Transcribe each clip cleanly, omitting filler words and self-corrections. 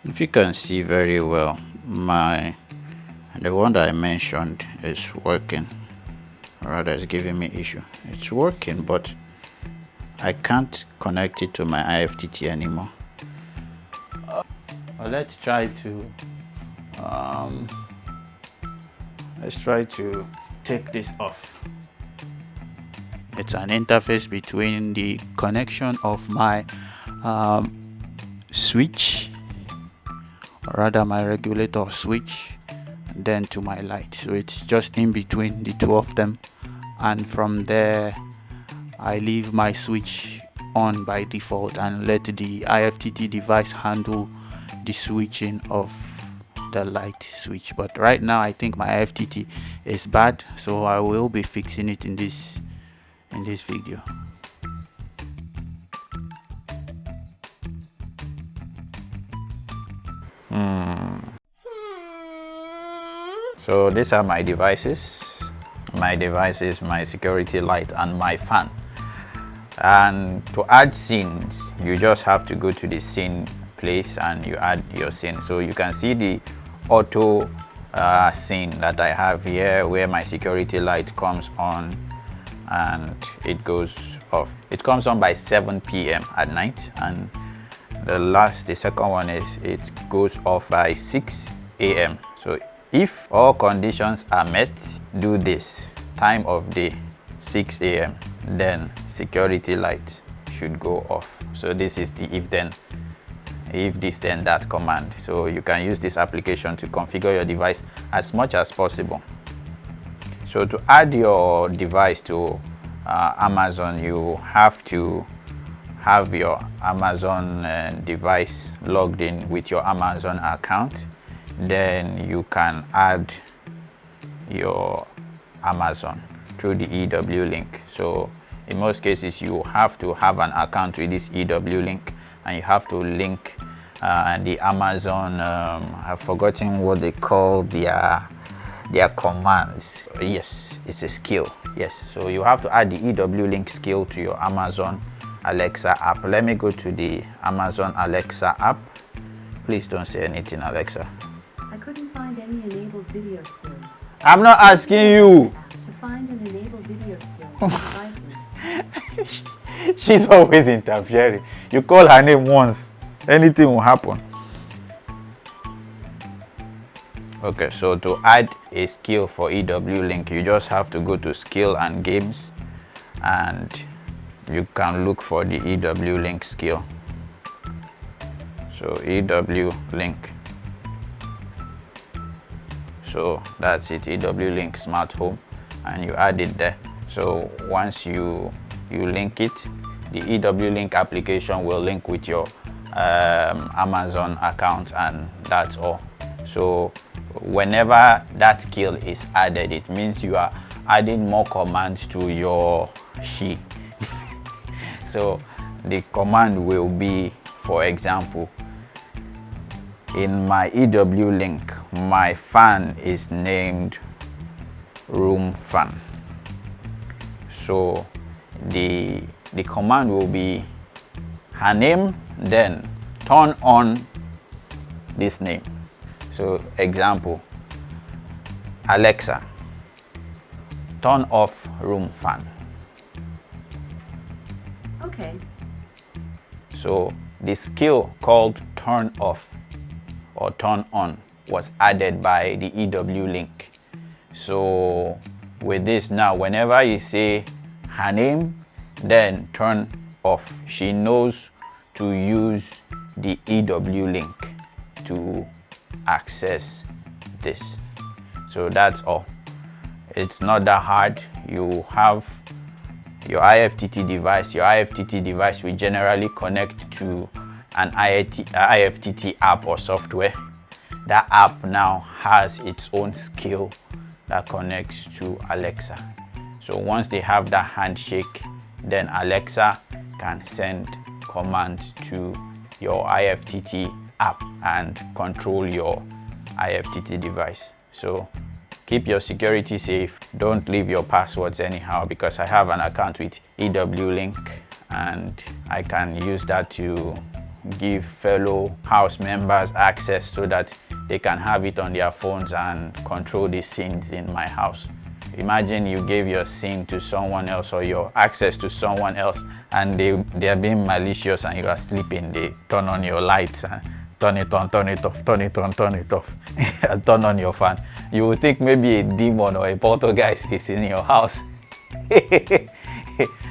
If you can see very well, the one that I mentioned is working, or rather it's giving me issue. It's working, but I can't connect it to my IFTTT anymore. Let's try to take this off. It's an interface between the connection of my switch, or rather my regulator switch, then to my light. So it's just in between the two of them, and from there I leave my switch on by default and let the IFTTT device handle the switching of the light switch. But right now I think my IFTTT is bad, so I will be fixing it in this video. So these are my devices. My device is my security light and my fan. And to add scenes, you just have to go to the scene place and you add your scene. So you can see the auto scene that I have here, where my security light comes on and it goes off. It comes on by 7 p.m. at night, and the second one is it goes off by 6 a.m. So if all conditions are met, do this time of day 6 a.m. then security light should go off. So this is the if this then that command. So you can use this application to configure your device as much as possible. So to add your device to Amazon, you have to have your Amazon device logged in with your Amazon account. Then you can add your Amazon through the Ewlink. So in most cases you have to have an account with this Ewlink, and you have to link the Amazon, I've forgotten what they call their commands. Yes, it's a skill. Yes, so you have to add the Ewlink skill to your Amazon Alexa app. Let me go to the Amazon Alexa app. Please don't say anything, Alexa. I couldn't find any enabled video skills. I'm not asking you to find and enable video skills on devices. She's always interfering. You call her name once, anything will happen. Okay, so to add a skill for Ewlink, you just have to go to skill and games, and you can look for the Ewlink skill. So Ewlink. So that's it, Ewlink Smart Home, and you add it there. So once you link it, the Ewlink application will link with your Amazon account, and that's all. So whenever that skill is added, it means you are adding more commands to your She. So the command will be, for example, in my Ewlink, my fan is named room fan. So the command will be her name, then turn on this name. So example, Alexa, turn off room fan. Okay. So the skill called turn off or turn on was added by the Ewlink. So with this now, whenever you say her name, then turn off, she knows to use the Ewlink to access this. So that's all. It's not that hard. You have your IFTTT device. Your IFTTT device will generally connect to an IFTTT app or software. That app now has its own skill that connects to Alexa. So once they have that handshake, then Alexa can send commands to your IFTTT app and control your IFTTT device. So keep your security safe. Don't leave your passwords anyhow, because I have an account with Ewlink and I can use that to give fellow house members access so that they can have it on their phones and control the scenes in my house. Imagine you gave your scene to someone else or your access to someone else, and they are being malicious and you are sleeping. They turn on your lights and turn it on, turn it off, turn it on, turn it off, and turn on your fan. You would think maybe a demon or a poltergeist is in your house.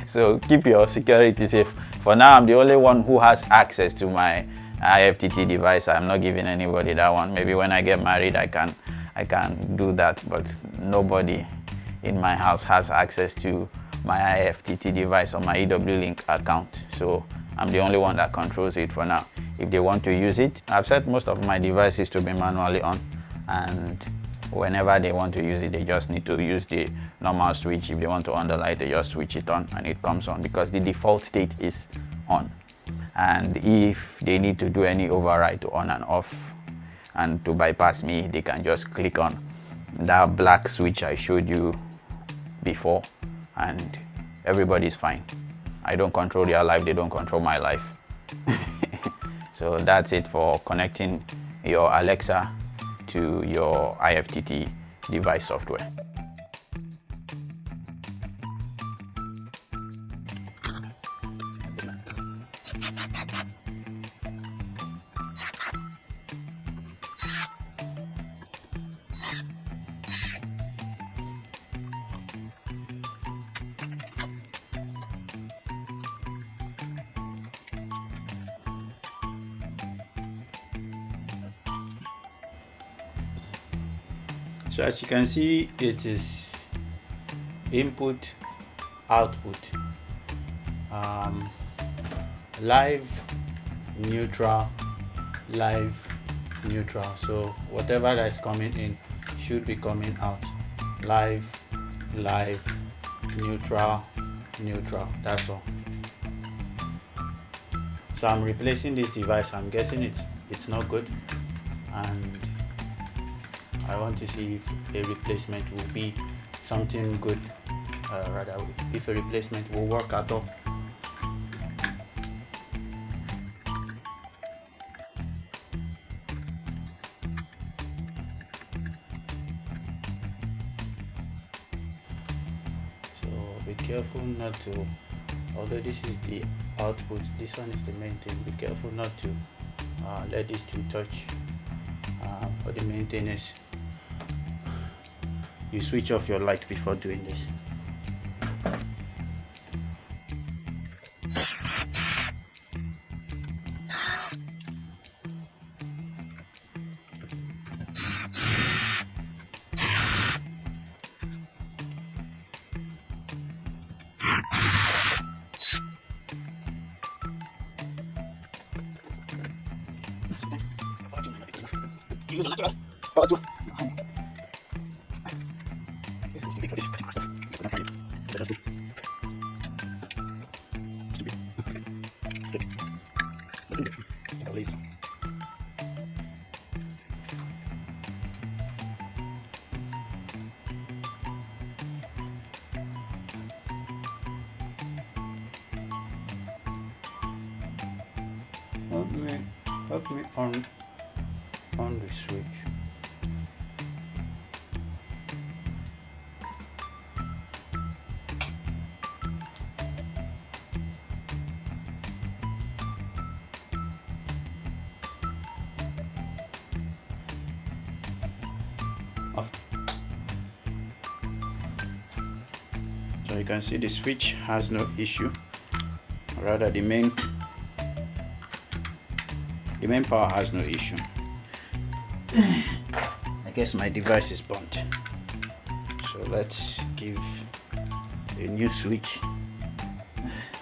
So keep your security safe. For now, I'm the only one who has access to my IFTTT device. I'm not giving anybody that one. Maybe when I get married, I can do that, but nobody in my house has access to my IFTTT device or my Ewlink account. So I'm the only one that controls it for now. If they want to use it, I've set most of my devices to be manually on, and whenever they want to use it, they just need to use the normal switch. If they want to on the light, they just switch it on and it comes on, because the default state is on. And if they need to do any override to on and off and to bypass me, they can just click on that black switch I showed you before and everybody's fine. I don't control their life, they don't control my life. So that's it for connecting your Alexa to your IFTTT device software. So as you can see, it is input, output, live, neutral, live, neutral. So whatever that is coming in should be coming out. Live, live, neutral, neutral. That's all. So I'm replacing this device. I'm guessing it's not good, and I want to see if a replacement will be something good, rather if a replacement will work at all. So be careful not to, although this is the output, this one is the main thing, be careful not to let these two touch. But the main thing is you switch off your light before doing this. Help me on the switch. Off. So you can see the switch has no issue, rather the main power has no issue. I guess my device is burnt, so let's give a new switch.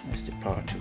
Where's the power to?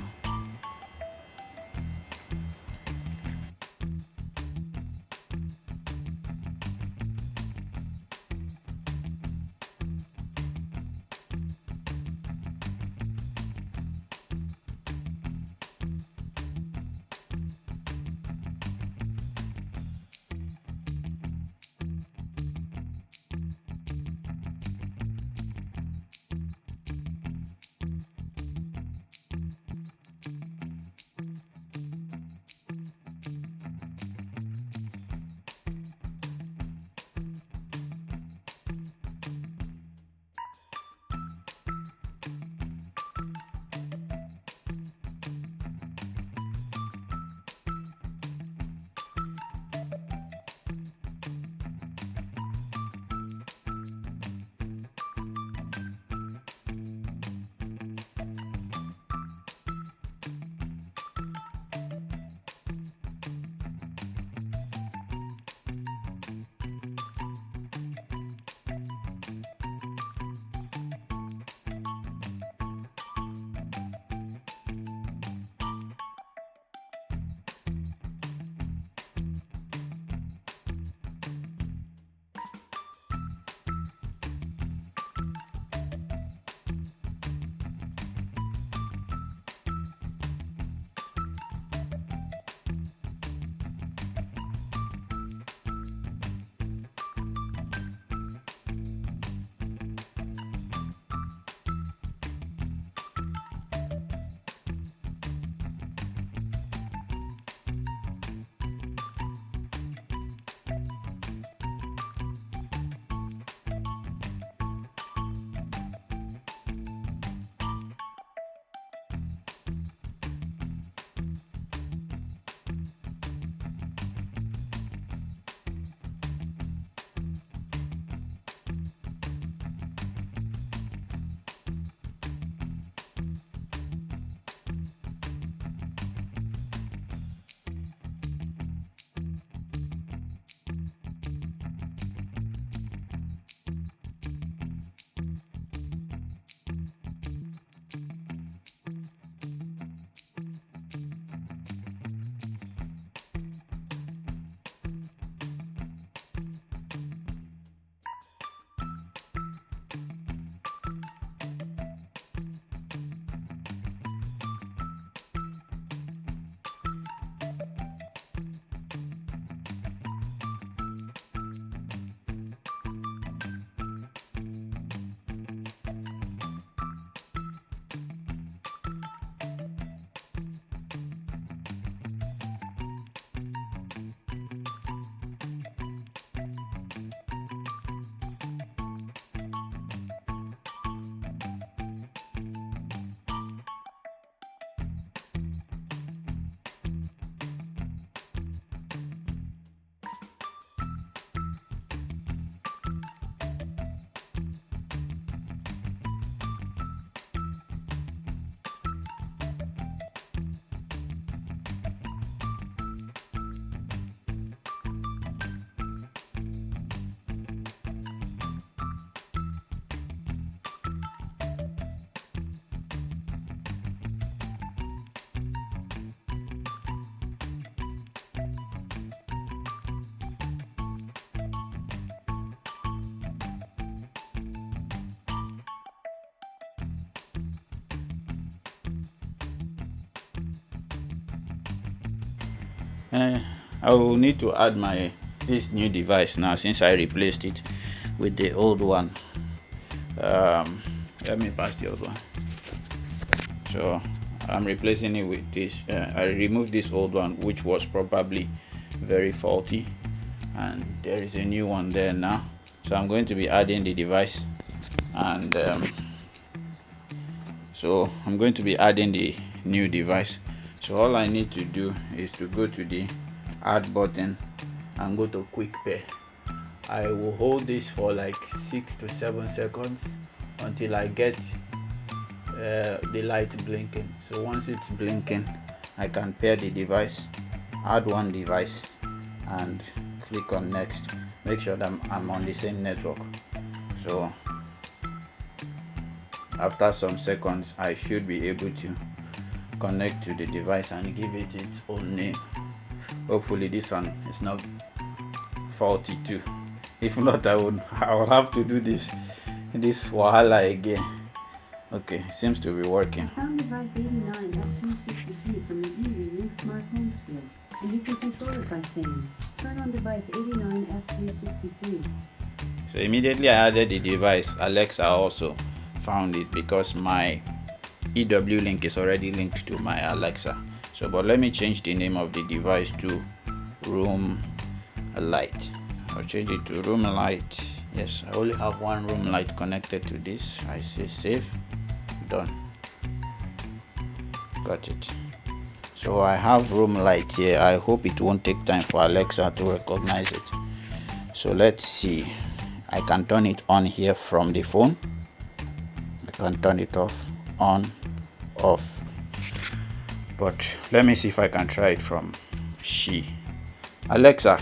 I will need to add this new device now since I replaced it with the old one. Let me pass the old one. So I'm replacing it with this. I removed this old one, which was probably very faulty, and there is a new one there now. So I'm going to be adding the device, and so I'm going to be adding the new device. So all I need to do is to go to the add button and go to quick pair. I will hold this for like 6 to 7 seconds until I get the light blinking. So once it's blinking, I can pair the device, add one device, and click on next. Make sure that I'm on the same network. So after some seconds, I should be able to connect to the device and give it its own name. Hopefully this one is not faulty too. If not, I will have to do this wahala again. Okay, seems to be working. Found device 89 F363 from the Ewlink smart home skill, and you can control it by saying, turn on device 89 F363. So immediately I added the device, Alexa also found it because my Ewlink is already linked to my Alexa. So but let me change the name of the device to room light. I'll change it to room light. Yes, I only have one room light connected to this. I say save. Done. Got it. So I have room light here. I hope it won't take time for Alexa to recognize it. So let's see. I can turn it on here from the phone. I can turn it off, on, off. But let me see if I can try it from she. Alexa,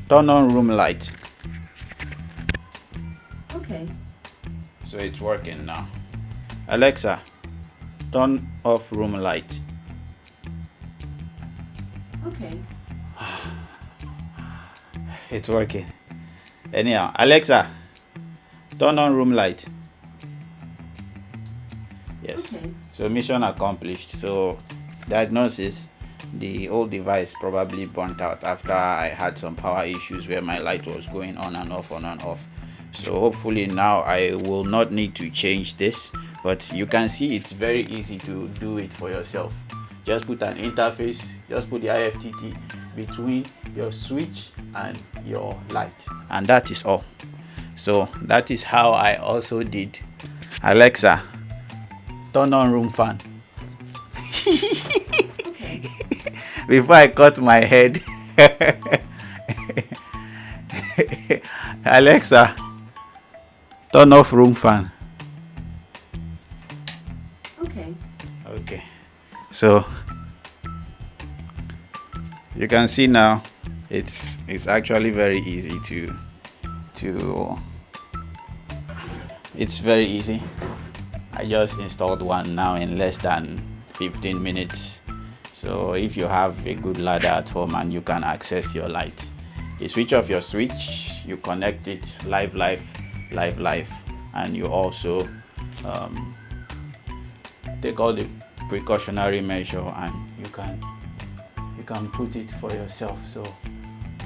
turn on room light. Okay. So it's working now. Alexa, turn off room light. Okay. It's working. Anyhow, Alexa, turn on room light. Yes. Okay. So mission accomplished. So diagnosis, the old device probably burnt out after I had some power issues where my light was going on and off, on and off. So hopefully now I will not need to change this, but you can see it's very easy to do it for yourself. Just put an interface, just put the IFTTT between your switch and your light, and that is all. So that is how I also did. Alexa, turn on room fan. Okay. Before I cut my head. Alexa, turn off room fan. Okay. Okay, so you can see now it's actually very easy to it's very easy. I just installed one now in less than 15 minutes. So if you have a good ladder at home and you can access your light, you switch off your switch, you connect it live, and you also take all the precautionary measure, and you can put it for yourself. So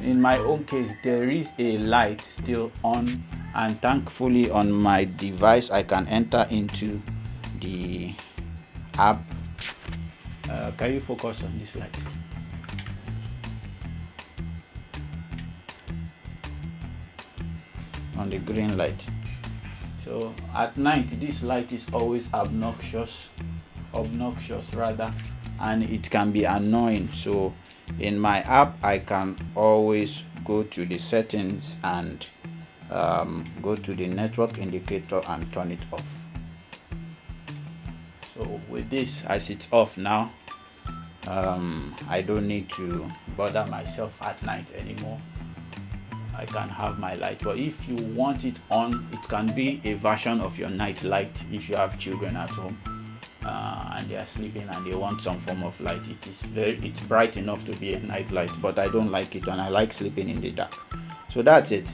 in my own case, there is a light still on, and thankfully on my device I can enter into the app. Can you focus on this light? On the green light. So at night this light is always obnoxious rather, and it can be annoying. So in my app I can always go to the settings and go to the network indicator and turn it off. So with this, as it's off now, I don't need to bother myself at night anymore. I can have my light. But if you want it on, it can be a version of your night light. If you have children at home and they are sleeping and they want some form of light, it's bright enough to be a night light, but I don't like it, and I like sleeping in the dark. So that's it.